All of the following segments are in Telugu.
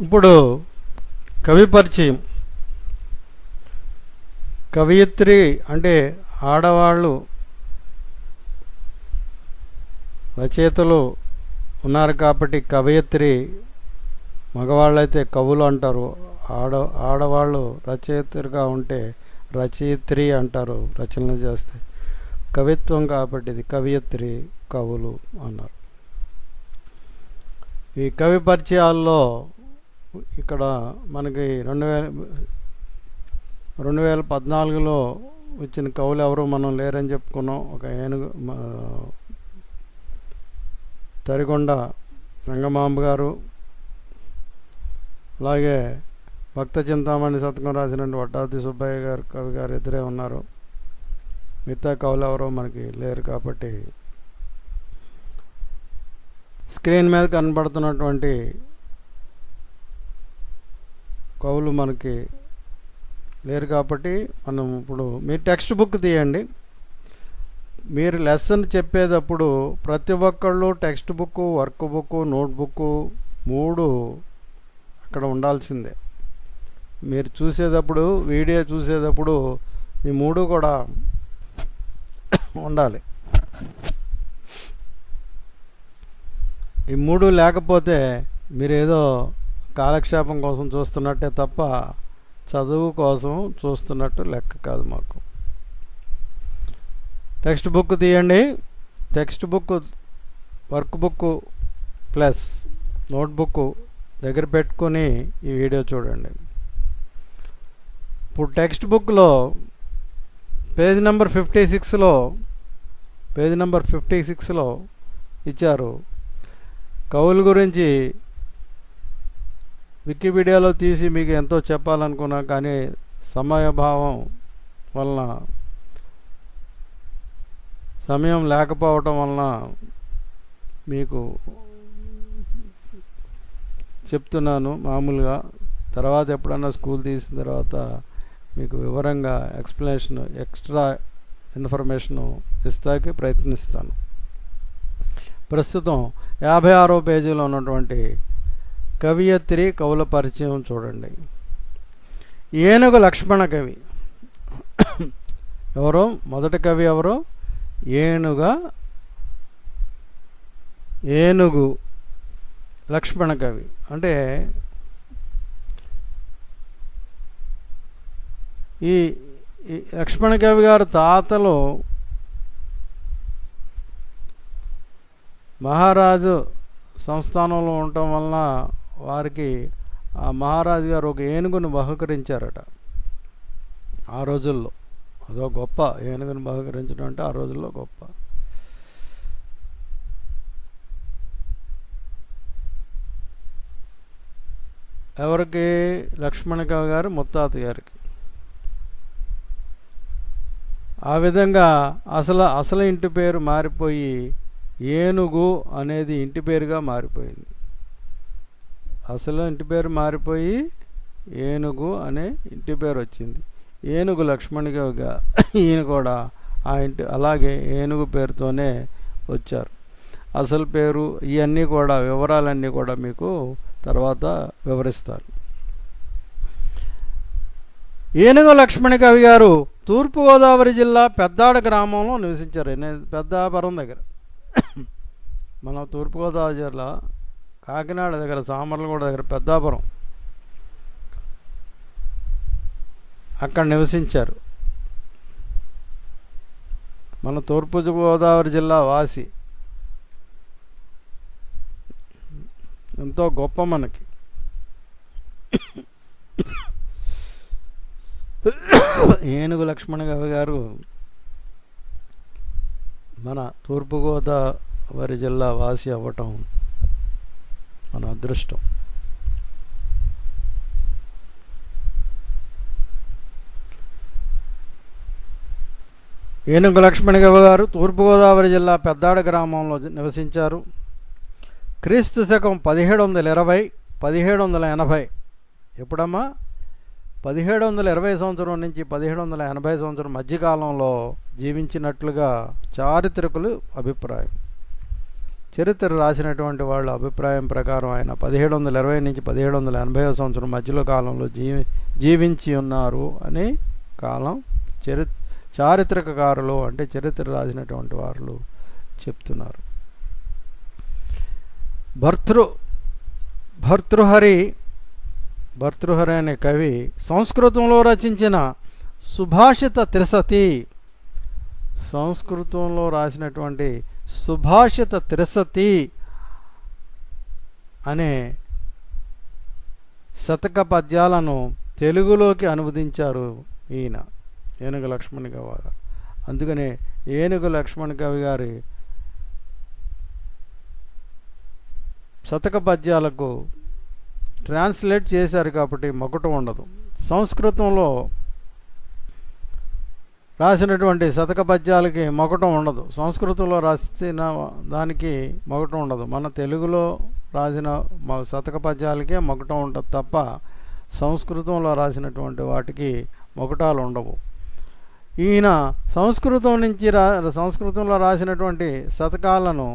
ఇప్పుడు కవి పరిచయం. కవయిత్రి అంటే ఆడవాళ్ళు రచయితలు ఉన్నారు కాబట్టి కవయిత్రి, మగవాళ్ళైతే కవులు అంటారు. ఆడవాళ్ళు రచయిత్రిగా ఉంటే రచయిత్రి అంటారు, రచనలు చేస్తే. కవిత్వం కాబట్టి ఇది కవయిత్రి, కవులు అన్నారు. ఈ కవి పరిచయాల్లో ఇక్కడ మనకి 2014లో వచ్చిన కవులు ఎవరు మనం లేరని చెప్పుకున్నాం. ఒక ఏనుగు తరిగొండ రంగమాంబ గారు, అలాగే భక్త చింతామణి శతకం రాసిన వడ్డాది సుబ్బయ్య గారు కవి గారు ఇద్దరే ఉన్నారు. మిగతా కవులు ఎవరో మనకి లేరు కాబట్టి స్క్రీన్ మీద కనబడుతున్నటువంటి కవులు మనకి లేరు కాబట్టి మనం ఇప్పుడు మీరు టెక్స్ట్ బుక్ తీయండి. మీరు లెసన్ చెప్పేటప్పుడు ప్రతి ఒక్కళ్ళు text book, work book, note book 3 అక్కడ ఉండాల్సిందే. మీరు చూసేటప్పుడు, వీడియో చూసేటప్పుడు ఈ 3 కూడా ఉండాలి. ఈ 3 లేకపోతే మీరు ఏదో కాలక్షేపం కోసం చూస్తున్నట్టే తప్ప చదువు కోసం చూస్తున్నట్టు లెక్క కాదు మాకు. టెక్స్ట్ బుక్ తీయండి. Text book, work book plus note book దగ్గర పెట్టుకొని ఈ వీడియో చూడండి. ఇప్పుడు టెక్స్ట్ బుక్లో పేజ్ నెంబర్ 56లో ఇచ్చారు. కవుల గురించి వికీపీడియాలో తీసి మీకు ఎంతో చెప్పాలనుకున్నా కానీ సమయభావం వలన, సమయం లేకపోవటం వలన మీకు చెప్తున్నాను మామూలుగా. తర్వాత ఎప్పుడన్నా స్కూల్ తీసిన తర్వాత మీకు వివరంగా ఎక్స్ప్లెనేషన్, ఎక్స్ట్రా ఇన్ఫర్మేషను ఇస్తాకి ప్రయత్నిస్తాను. ప్రస్తుతం 56వ పేజీలో ఉన్నటువంటి కవయిత్రి కవుల పరిచయం చూడండి. ఏనుగు లక్ష్మణ కవి ఎవరో, మొదటి కవి ఎవరో ఏనుగు లక్ష్మణ కవి. అంటే ఈ లక్ష్మణ కవి గారు తాతలు మహారాజు సంస్థానంలో ఉండటం వలన వారికి ఆ మహారాజు గారు ఒక ఏనుగును బహుకరించారట ఆ రోజుల్లో. అదో గొప్ప, ఏనుగును బహుకరించడం అంటే ఆ రోజుల్లో గొప్ప. ఎవరికి? లక్ష్మణ కవి గారు ముత్తాత గారికి. ఆ విధంగా అసలు ఇంటి పేరు మారిపోయి ఏనుగు అనేది ఇంటి పేరుగా మారిపోయింది. అసలు ఇంటి పేరు మారిపోయి ఏనుగు అనే ఇంటి పేరు వచ్చింది. ఏనుగు లక్ష్మణ కవిగా ఈయన కూడా ఆ ఇంటి అలాగే ఏనుగు పేరుతోనే వచ్చారు. అసలు పేరు ఇవన్నీ కూడా, వివరాలన్నీ కూడా మీకు తర్వాత వివరిస్తారు. ఏనుగు లక్ష్మణ కవి గారు తూర్పుగోదావరి జిల్లా పెద్దాడ గ్రామంలో నివసించారు. పెద్దాపురం దగ్గర, మన తూర్పుగోదావరి జిల్లా కాకినాడ దగ్గర, సామర్లగూడ దగ్గర పెద్దాపురం, అక్కడ నివసించారు. మన తూర్పుగోదావరి జిల్లా వాసి, ఎంతో గొప్ప మనకి. ఏనుగు లక్ష్మణ కవి గారు మన తూర్పుగోదావరి జిల్లా వాసి అవ్వటం మన అదృష్టం. ఏనుగు లక్ష్మణ కవి గారు తూర్పుగోదావరి జిల్లా పెద్దాడ గ్రామంలో నివసించారు. క్రీస్తు శకం 1720, 1780 ఎప్పుడమ్మా 1720 సంవత్సరం నుంచి 1780 సంవత్సరం మధ్యకాలంలో జీవించినట్లుగా చారిత్రకులు అభిప్రాయం. చరిత్ర రాసినటువంటి వాళ్ళ అభిప్రాయం ప్రకారం ఆయన 1720 నుంచి 1780 సంవత్సరం మధ్యలో కాలంలో జీవించి ఉన్నారు అని కాలం చారిత్రకారులు అంటే చరిత్ర రాసినటువంటి వారు చెప్తున్నారు. భర్తృహరి అనే కవి సంస్కృతంలో రచించిన సుభాషిత త్రిశతి, సంస్కృతంలో రాసినటువంటి సుభాషిత త్రిశతి అనే శతక పద్యాలను తెలుగులోకి అనువదించారు ఈయన ఏనుగు లక్ష్మణ కవి గారు. అందుకనే ఏనుగు లక్ష్మణ కవి గారి శతక పద్యాలకు ట్రాన్స్లేట్ చేశారు కాబట్టి మకుటం ఉండదు. సంస్కృతంలో రాసినటువంటి శతక పద్యాలకి మకుటం ఉండదు, సంస్కృతంలో రాసిన దానికి మకుటం ఉండదు. మన తెలుగులో రాసిన శతక పద్యాలకే మకుటం ఉంటుంది తప్ప సంస్కృతంలో రాసినటువంటి వాటికి మకుటాలు ఉండవు. ఈయన సంస్కృతంలో రాసినటువంటి శతకాలను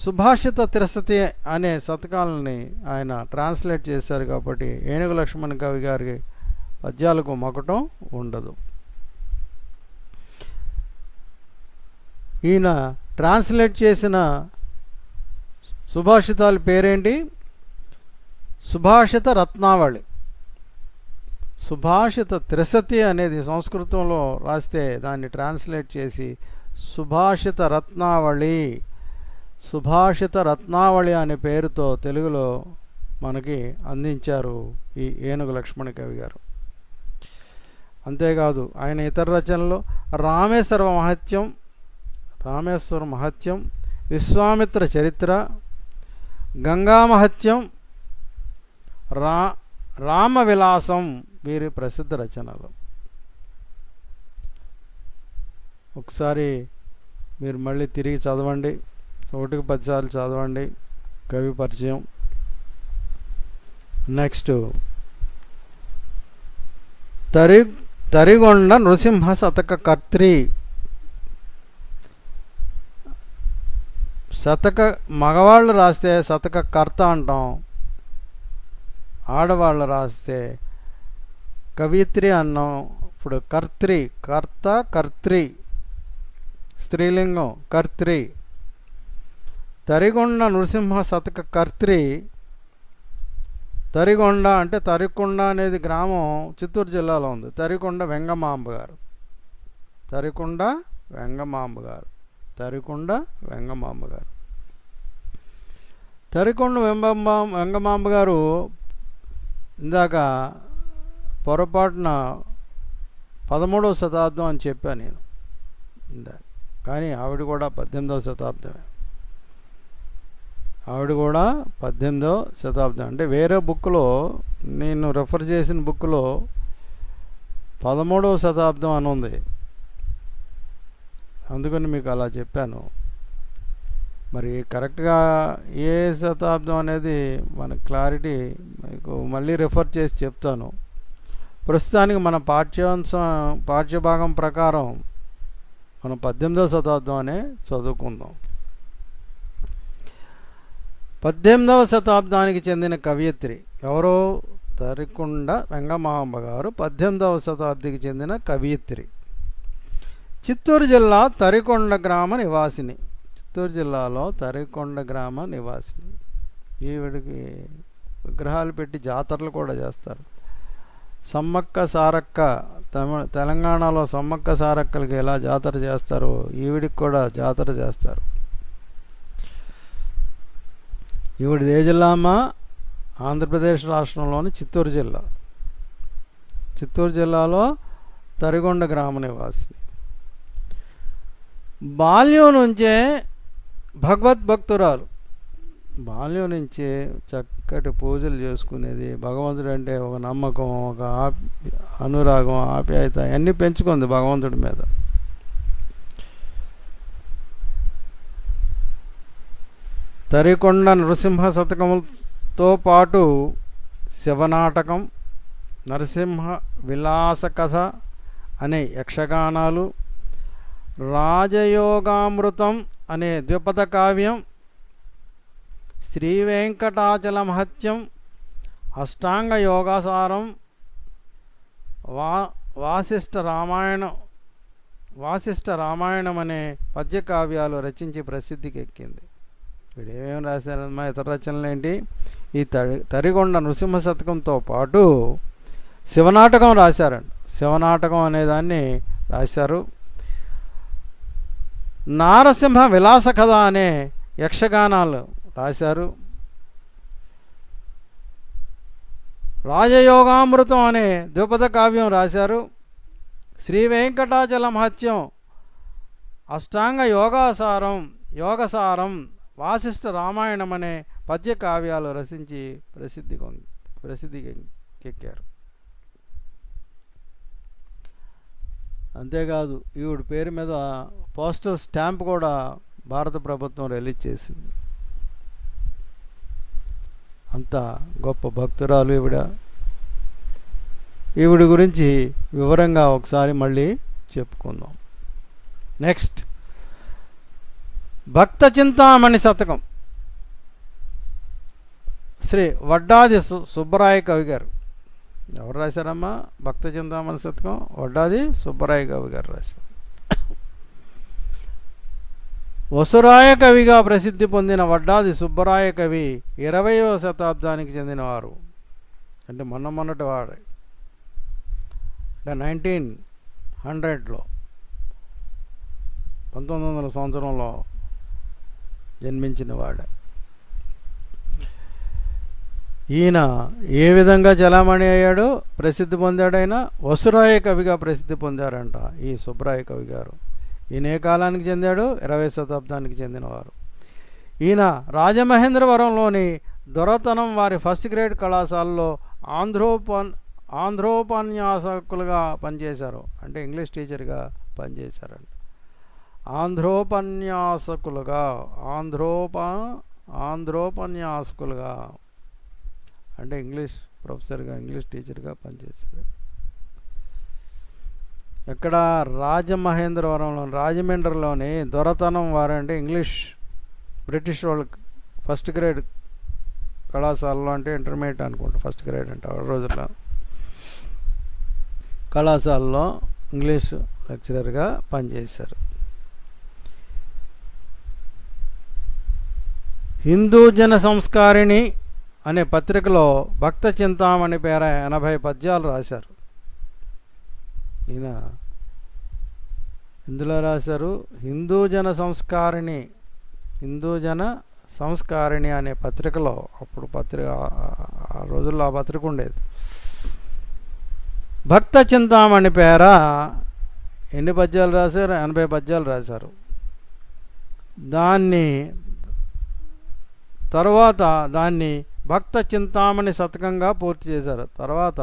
సుభాషిత త్రిశతి అనే శతకాలని ఆయన ట్రాన్స్లేట్ చేశారు కాబట్టి ఏనుగు లక్ష్మణ కవి గారి పద్యాలకు మకుటం ఉండదు. ఈయన ట్రాన్స్లేట్ చేసిన సుభాషితాల పేరేంటి? సుభాషిత రత్నావళి. సుభాషిత త్రిశతి అనేది సంస్కృతంలో రాస్తే దాన్ని ట్రాన్స్లేట్ చేసి సుభాషిత రత్నావళి అనే పేరుతో తెలుగులో మనకి అందించారు ఈ ఏనుగు లక్ష్మణ కవి గారు. అంతేకాదు ఆయన ఇతర రచనలు రామేశ్వర మహత్యం, విశ్వామిత్ర చరిత్ర, గంగా మహత్యం, రామవిలాసం వీరి ప్రసిద్ధ రచనలు. ఒకసారి మీరు మళ్ళీ తిరిగి చదవండి, 1-10 సార్లు చదవండి కవి పరిచయం. నెక్స్ట్ తరిగొండ నృసింహ శతక కర్త్రి. మగవాళ్ళు రాస్తే శతక కర్త అంటాం, ఆడవాళ్ళు రాస్తే కవిత్రి అన్నాం. ఇప్పుడు కర్త్రి స్త్రీలింగం కర్త్రి. తరిగొండ నృసింహ శతక కర్త్రి. తరిగొండ అంటే తరికొండ అనేది గ్రామం చిత్తూరు జిల్లాలో ఉంది. తరికొండ వెంగమాంబ గారు. తరికొండ వెంగమాంబ గారు ఇందాక పొరపాటున 13వ శతాబ్దం అని చెప్పాను నేను ఇందాక, కానీ ఆవిడ కూడా 18వ శతాబ్దమే. ఆవిడ కూడా 18వ శతాబ్దం. అంటే వేరే బుక్లో నేను రెఫర్ చేసిన బుక్లో 13వ శతాబ్దం అని ఉంది, అందుకని మీకు అలా చెప్పాను. మరి కరెక్ట్గా ఏ శతాబ్దం అనేది మనకు క్లారిటీ మీకు మళ్ళీ రెఫర్ చేసి చెప్తాను. ప్రస్తుతానికి మన పాఠ్యభాగం ప్రకారం మనం 18వ శతాబ్దం అనే చదువుకుందాం. 18వ శతాబ్దానికి చెందిన కవయిత్రి ఎవరో? తరికొండ వెంగమాంబ గారు 18వ శతాబ్దికి చెందిన కవయిత్రి. చిత్తూరు జిల్లా తరికొండ గ్రామ నివాసిని. చిత్తూరు జిల్లాలో తరికొండ గ్రామ నివాసిని. ఈవిడికి విగ్రహాలు పెట్టి జాతరలు కూడా చేస్తారు. సమ్మక్క సారక్క తెలంగాణలో సమ్మక్క సారక్కలకి ఎలా జాతర చేస్తారో ఈవిడికి కూడా జాతర చేస్తారు. ఈవిడిది ఏ జిల్లా అమ్మా? ఆంధ్రప్రదేశ్ రాష్ట్రంలోని చిత్తూరు జిల్లా. చిత్తూరు జిల్లాలో తరిగొండ గ్రామ నివాసిని. బాల్యం నుంచే భగవద్భక్తురాలు. బాల్యం నుంచే చక్కటి పూజలు చేసుకునేది. భగవంతుడు అంటే ఒక నమ్మకం, ఒక అనురాగం, ఆప్యాయత అన్నీ పెంచుకుంది భగవంతుడి మీద. తరికొండ నృసింహ శతకములతో పాటు శివనాటకం, నరసింహ విలాస కథ అనే యక్షగానాలు, రాజయోగామృతం అనే ద్విపద కావ్యం, శ్రీ వెంకటాచల మహత్యం, అష్టాంగ యోగాసారం, వాసిష్ఠ రామాయణం అనే పద్యకావ్యాలు రచించి ప్రసిద్ధికి ఎక్కింది. వీడు ఏమేమి రాశారమ్మా? ఇతర రచనలు ఏంటి? ఈ తరిగొండ నృసింహ శతకంతో పాటు శివనాటకం రాశారండి. శివనాటకం అనేదాన్ని రాశారు. నారసింహ విలాస కథ అనే యక్షగానాలు రాశారు. రాజయోగామృతం అనే ద్విపద కావ్యం రాశారు. శ్రీ వెంకటాచల మహత్యం, అష్టాంగ యోగసారం, వాసిష్ఠ రామాయణం అనే పద్య కావ్యాలు రచించి ప్రసిద్ధికి ఎక్కారు. అంతేకాదు ఈవిడ పేరు మీద పోస్టల్ స్టాంప్ కూడా భారత ప్రభుత్వం రిలీజ్ చేసింది. అంత గొప్ప భక్తురాలు ఈవిడ గురించి వివరంగా ఒకసారి మళ్ళీ చెప్పుకుందాం. నెక్స్ట్, భక్త చింతామణి శతకం శ్రీ వడ్డాది సుబ్బరాయ కవి గారు. ఎవరు రాశారమ్మా భక్త చింతామణి శతకం? వడ్డాది సుబ్బరాయ కవి గారు రాశారు. వసురాయ కవిగా ప్రసిద్ధి పొందిన వడ్డాది సుబ్బరాయ కవి 20వ శతాబ్దానికి చెందినవారు. అంటే మొన్నటి వాడు, అంటే 1900లో 1900 సంవత్సరంలో జన్మించిన వాడు. ఈయన ఏ విధంగా చలామణి అయ్యాడో ప్రసిద్ధి పొందాడైనా వసురాయ కవిగా ప్రసిద్ధి పొందారంట ఈ సుబ్బరాయ కవి గారు. ఈయన ఏ కాలానికి చెందాడు? 20వ శతాబ్దానికి చెందినవారు. ఈయన రాజమహేంద్రవరంలోని దొరతనం వారి ఫస్ట్ గ్రేడ్ కళాశాలలో ఆంధ్రోపన్యాసకులుగా పనిచేశారు. అంటే ఇంగ్లీష్ టీచర్గా పనిచేశారంట. ఆంధ్రోపన్యాసకులుగా అంటే ఇంగ్లీష్ ప్రొఫెసర్గా, ఇంగ్లీష్ టీచర్గా పనిచేశారు. ఎక్కడ? రాజమండ్రిలోని దొరతనం వారంటే ఇంగ్లీష్ బ్రిటిష్ వాళ్ళకి ఫస్ట్ గ్రేడ్ కళాశాలలో, అంటే ఇంటర్మీడియట్ అనుకుంటా, ఫస్ట్ గ్రేడ్ అంటే ఆ రోజుల్లో కళాశాలలో ఇంగ్లీష్ లెక్చరర్గా పనిచేశారు. హిందూ జన సంస్కారిణి అనే పత్రికలో భక్త చింతామణి పేర 80 పద్యాలు రాశారు. ఈయన ఇందులో రాశారు హిందూ జన సంస్కారిణి అనే పత్రికలో. అప్పుడు ఆ రోజుల్లో ఆ పత్రిక ఉండేది. భక్త చింతామణి పేర ఎన్ని పద్యాలు రాశారు? 80 పద్యాలు రాశారు. దాన్ని భక్త చింతామణి శతకంగా పూర్తి చేశారు. తర్వాత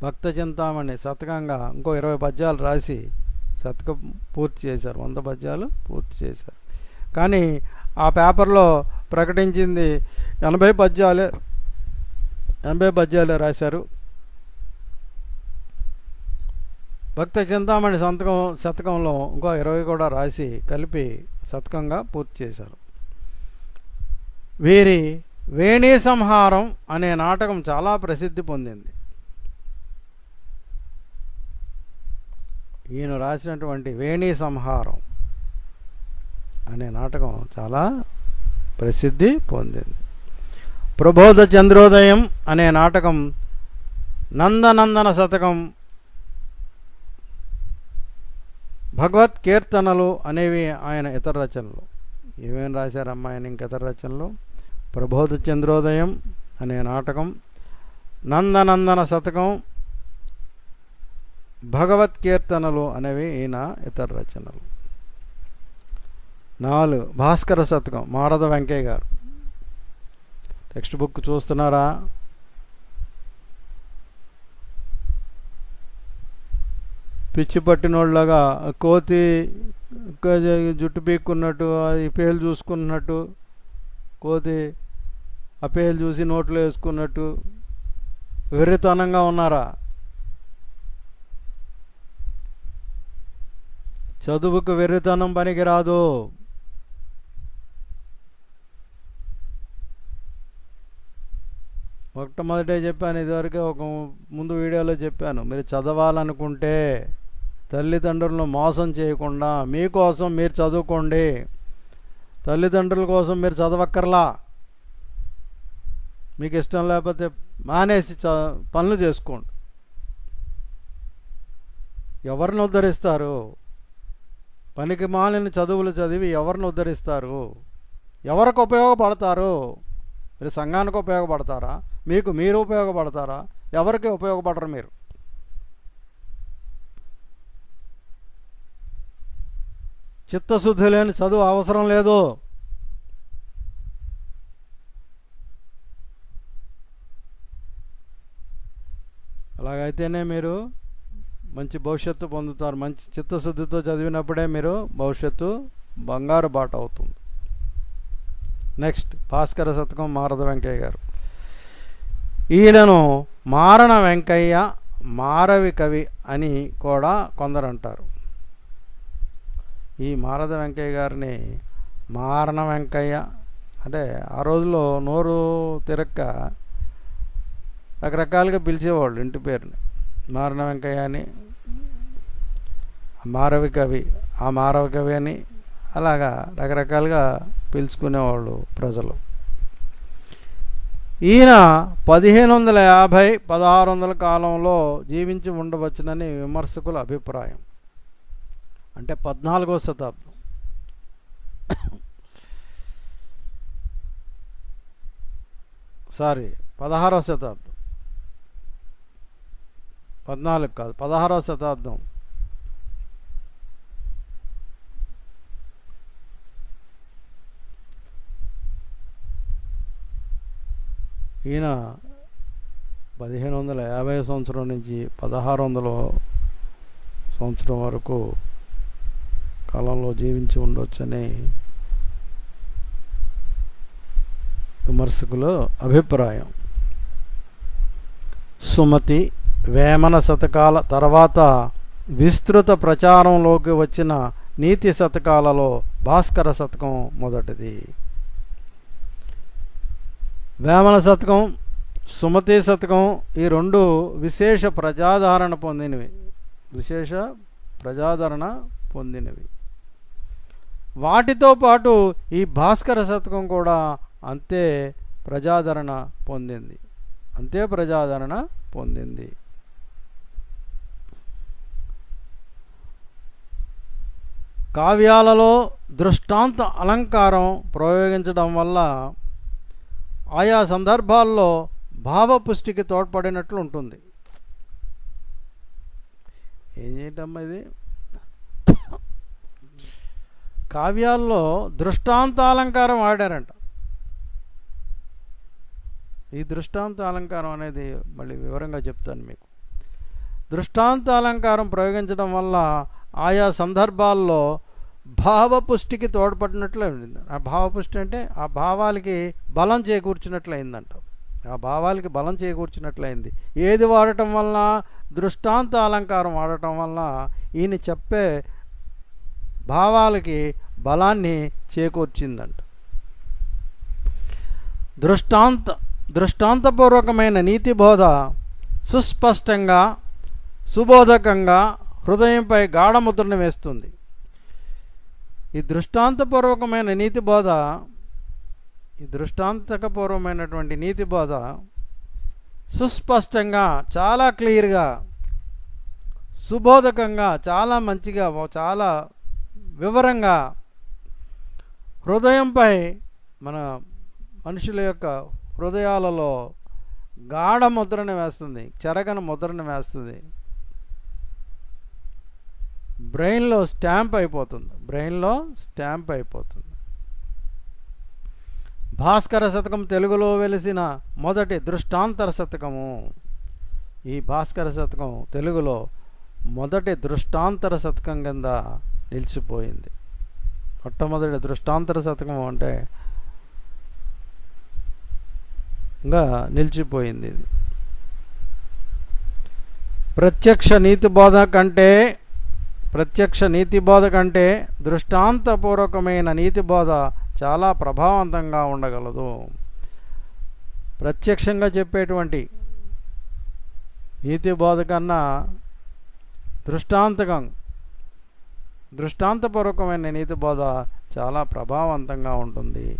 భక్త చింతామణి శతకంగా ఇంకో 20 పద్యాలు రాసి శతకం పూర్తి చేశారు. 100 పద్యాలు పూర్తి చేశారు. కానీ ఆ పేపర్లో ప్రకటించింది 80 పద్యాలే రాశారు. భక్త చింతామణి శతకంలో ఇంకో 20 కూడా రాసి కలిపి శతకంగా పూర్తి చేశారు. వీరి వేణీ సంహారం అనే నాటకం చాలా ప్రసిద్ధి పొందింది. ఈయన రాసినటువంటి వేణీ సంహారం అనే నాటకం చాలా ప్రసిద్ధి పొందింది. ప్రబోధ చంద్రోదయం అనే నాటకం, నందనందన శతకం, భగవత్ కీర్తనలు అనేవి ఆయన ఇతర రచనలు. ఏమేమి రాశారమ్మా ఆయన ఇంక ఇతర రచనలు? ప్రబోధ చంద్రోదయం అనే నాటకం, నందనందన శతకం, భగవత్ కీర్తనలు అనేవి ఈయన ఇతర రచనలు. 4 భాస్కర శతకం, మారద వెంకయ్య గారు. టెక్స్ట్ బుక్ చూస్తున్నారా? పిచ్చి పట్టినోళ్ళగా కోతి జుట్టు పీక్కున్నట్టు, అది పేలు చూసుకున్నట్టు కోతి అప్పేలు చూసి నోట్లో వేసుకున్నట్టు వెర్రితనంగా ఉన్నారా? చదువుకు వెర్రితనం పనికిరాదు. మొట్టమొదటే చెప్పాను, ఇదివరకే ఒక ముందు వీడియోలో చెప్పాను, మీరు చదవాలనుకుంటే తల్లిదండ్రులను మోసం చేయకుండా మీకోసం మీరు చదువుకోండి. తల్లిదండ్రుల కోసం మీరు చదవక్కర్లా. మీకు ఇష్టం లేకపోతే మానేసి పనులు చేసుకోండి. ఎవరిని ఉద్ధరిస్తారు? పనికి మాలిన చదువులు చదివి ఎవరిని ఉద్ధరిస్తారు? ఎవరికి ఉపయోగపడతారు? మీరు సంఘానికి ఉపయోగపడతారా? మీకు మీరు ఉపయోగపడతారా? ఎవరికి ఉపయోగపడరు మీరు. చిత్తశుద్ధి లేని చదువు అవసరం లేదు. అలాగైతేనే మీరు మంచి భవిష్యత్తు పొందుతారు. మంచి చిత్తశుద్ధితో చదివినప్పుడే మీరు భవిష్యత్తు బంగారు బాట అవుతుంది. నెక్స్ట్ భాస్కర శతకం మారద వెంకయ్య గారు. ఈయనను మారణ వెంకయ్య, మారవి కవి అని కూడా కొందరు అంటారు. ఈ మారద వెంకయ్య గారిని మారణ వెంకయ్య అంటే ఆ రోజుల్లో నోరు తిరక్క రకరకాలుగా పిలిచేవాళ్ళు ఇంటి పేరుని. మారణ వెంకయ్య అని, మారవి కవి, ఆ మారవి కవి అని అలాగా రకరకాలుగా పిలుచుకునేవాళ్ళు ప్రజలు. ఈయన 1550-1600 కాలంలో జీవించి ఉండవచ్చునని విమర్శకుల అభిప్రాయం. అంటే 14వ శతాబ్దం. సారీ 16వ శతాబ్దం, 14 కాదు 16వ శతాబ్దం. ఈయన 1550 సంవత్సరం నుంచి 1600 సంవత్సరం వరకు కాలంలో జీవించి ఉండొచ్చని విమర్శకుల అభిప్రాయం. సుమతి, వేమన శతకాల తర్వాత విస్తృత ప్రచారంలోకి వచ్చిన నీతి శతకాలలో భాస్కర శతకం మొదటిది. వేమన శతకం, సుమతి శతకం ఈ రెండు విశేష ప్రజాదరణ పొందినవి. వాటితో పాటు ఈ భాస్కర శతకం కూడా అంతే ప్రజాదరణ పొందింది. కావ్యాలలో దృష్టాంత అలంకారం ప్రయోగించడం వల్ల ఆయా సందర్భాల్లో భావపుష్టికి తోడ్పడినట్లు ఉంటుంది. ఏం చేయటమ్మా ఇది? కావ్యాల్లో దృష్టాంత అలంకారం వాడారంట. ఈ దృష్టాంత అలంకారం అనేది మళ్ళీ వివరంగా చెప్తాను మీకు. దృష్టాంత అలంకారం ప్రయోగించడం వల్ల ఆయా సందర్భాల్లో భావపుష్టికి తోడ్పడినట్లు అయింది. ఆ భావపుష్టి అంటే ఆ భావాలకి బలం చేకూర్చినట్లయిందంట. ఏది వాడటం వలన? దృష్టాంత అలంకారం వాడటం వలన ఈయన చెప్పే భావాలకి బలాన్ని చేకూర్చిందంట. దృష్టాంతపూర్వకమైన నీతి బోధ సుస్పష్టంగా, సుబోధకంగా హృదయంపై గాఢముద్రను వేస్తుంది. ఈ దృష్టాంతపూర్వకమైన నీతి బోధ, ఈ దృష్టాంతకపూర్వమైనటువంటి నీతి బోధ సుస్పష్టంగా, చాలా క్లియర్గా, సుబోధకంగా, చాలా మంచిగా, చాలా వివరంగా హృదయంపై, మన మనుషుల యొక్క హృదయాలలో గాఢ ముద్రను వేస్తుంది, చెరగని ముద్రను వేస్తుంది. బ్రెయిన్లో స్టాంప్ అయిపోతుంది. భాస్కర శతకం తెలుగులో వెలిసిన మొదటి దృష్టాంతర శతకము. ఈ భాస్కర శతకం తెలుగులో మొదటి దృష్టాంతర శతకం కింద నిలిచిపోయింది. మొట్టమొదటి దృష్టాంతర శతకం అంటే నిలిచిపోయింది ఇది. ప్రత్యక్ష నీతి బోధ కంటే దృష్టాంతపూర్వకమైన నీతి బోధ చాలా ప్రభావవంతంగా ఉండగలదు. ప్రత్యక్షంగా చెప్పేటువంటి నీతి బోధ కన్నా దృష్టాంతపూర్వకమైన నీతి బోధ చాలా ప్రభావవంతంగా ఉంటుంది.